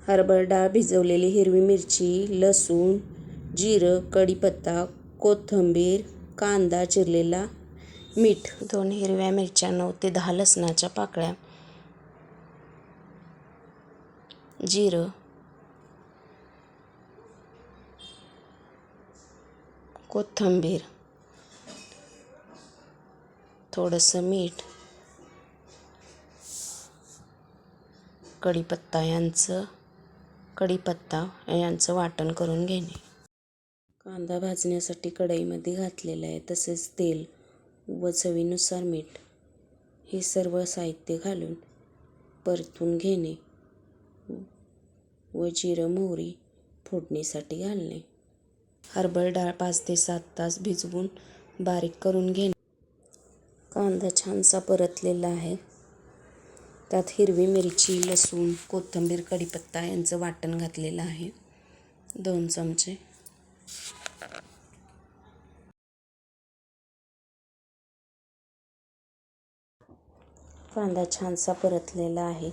हरभरा डाळ, भिजवलेली हिरवी मिरची, लसूण, जिरं, कढीपत्ता, कोथिंबीर, कांदा चिरलेला, मीठ, 2 हिरव्या मिरच्या, 9 ते 10 लसणाच्या पाकळ्या, जिरं, कोथिंबीर, थोडंसं मीठ, कढीपत्ता यांचं वाटण करून घेणे. कांदा भाजण्यासाठी कढईमध्ये घातलेला आहे. तसेच तेल व चवीनुसार मीठ हे सर्व साहित्य घालून परतून घेणे व जिरं मोहरी फोडणीसाठी घालणे. हरभरा डाळ 5 ते 7 तास भिजवून बारीक करून घेणे. कांदा छानसा परतलेला आहे. त्यात हिरवी मिरची, लसूण, कोथिंबीर, कढीपत्ता यांचं वाटण घातलेलं आहे, 2 चमचे. कांदा छानसा परतलेला आहे.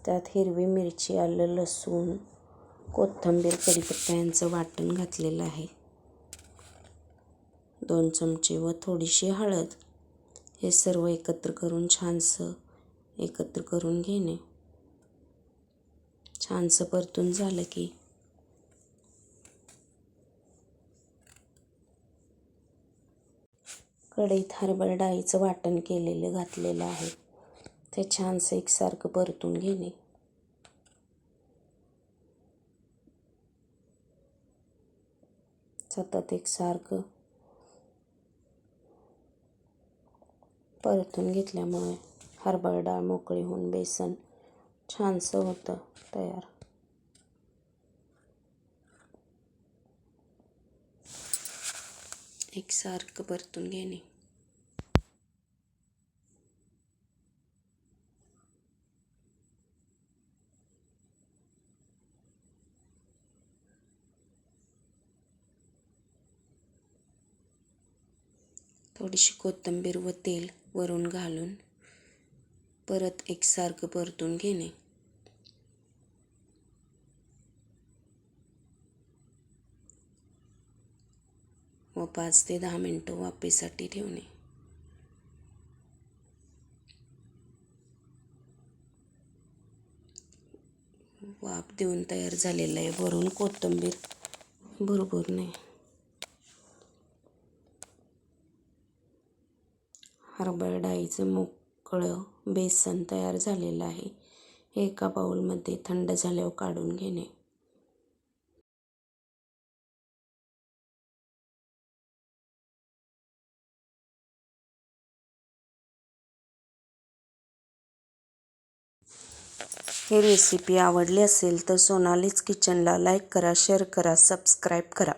त्यात हिरवी मिरची, आलं, लसूण, कोथिंबीर, कढीपत्ता यांचं वाटण घातलेलं आहे, 2 चमचे व थोडीशी हळद. हे सर्व एकत्र करून घेणे. छानसं परतून झालं की कढईत हरभरा डाळीचं वाटण केलेलं घातलेलं आहे. ते छानसं एकसारखं परतून घेणे. सतत एकसारखं परतून घेतल्यामुळे हरभरा डाळ मोकळी होऊन बेसन छानसं होतं तयार. एकसारखं परतून घेणे. थोडीशी कोथिंबीर व तेल वरून घालून परत एकसारखं परतून घेणे. व 5 ते 10 मिनिटं वाफेसाठी ठेवणे. वाफ देऊन तयार झालेलं आहे. वरून कोथिंबीर भरपूरने. हरभरा डाळीचं मोकळं बेसन तयार झालेलं आहे. हे एका बाउलमध्ये थंड झाल्यावर काढून घेणे. ही रेसिपी आवडली असेल तर सोनालीज किचनला लाईक करा, शेअर करा, सबस्क्राईब करा.